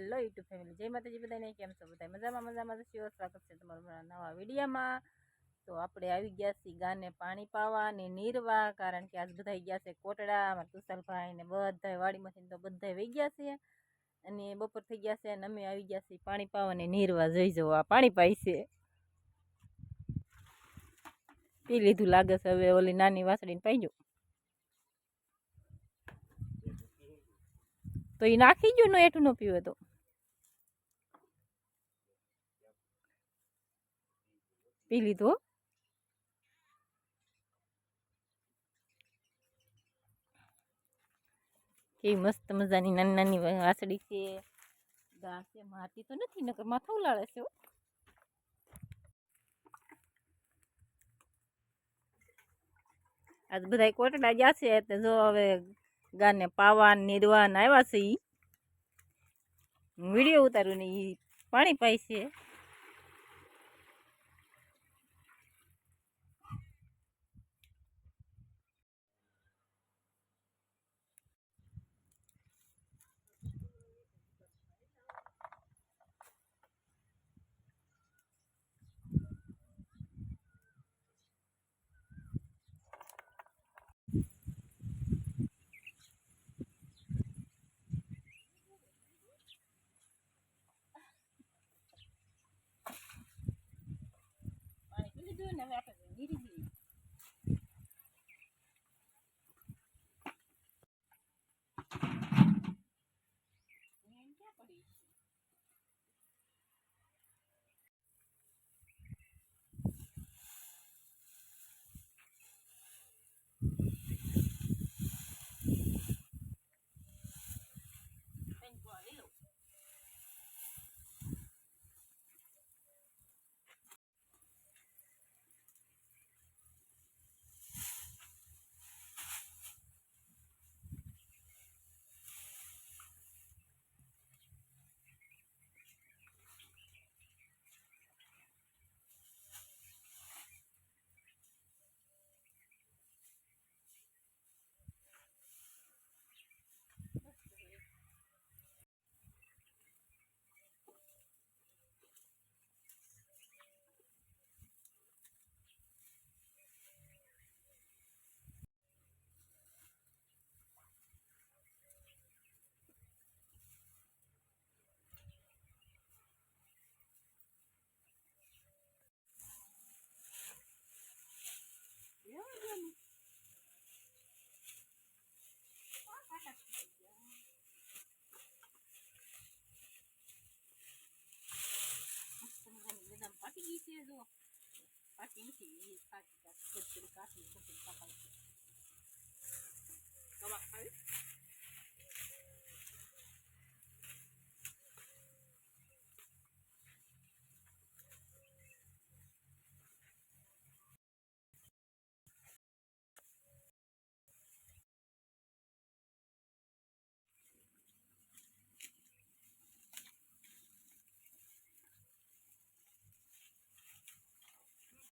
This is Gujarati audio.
હેલો યુટ્યુબ ફેમિલી, જય માતાજી બધાને. કેમ છો બધા? મજામાં મજામાં છો? સ્વાગત છે તમારું મારા નવા વિડીયોમાં. તો આપણે આવી ગયા છીએ ગાને પાણી પાવા ને નીરવા, કારણ કે આજ બધા ગયા છે કોટડા. અમારા તુષારભાઈ ને બધા વાડીમાંથી તો બધા વહી ગયા છે અને બપોર થઈ ગયા છે અને અમે આવી ગયા છીએ પાણી પાવા ને નીરવા. જોઈ જવો, આ પાણી પાઈ છે, પી લીધું લાગે છે. હવે ઓલી નાની વાસળીને પાઈ ગયો તો એ નાખી ગયો, ને એઠું ન પીવે તો પી લીધું. કેવી મસ્ત મજાની નાની નાની વાસળી છે. ગાં છે, માટી તો નથી, નકર માથા ઉલાળે છે. આજ બધા કોટડા ગયા છે એટલે જો હવે ગાને પાવા નીરવા આવ્યા છે. વિડીયો ઉતાર્યું ને એ પાણી પાય છે. પાણી પી લીધું ને હવે આપણે નીરી જઈએ. ક્યાં પડી પાટી ગઈ છે? જો પાટી નથી, કાચી કાચી કાચી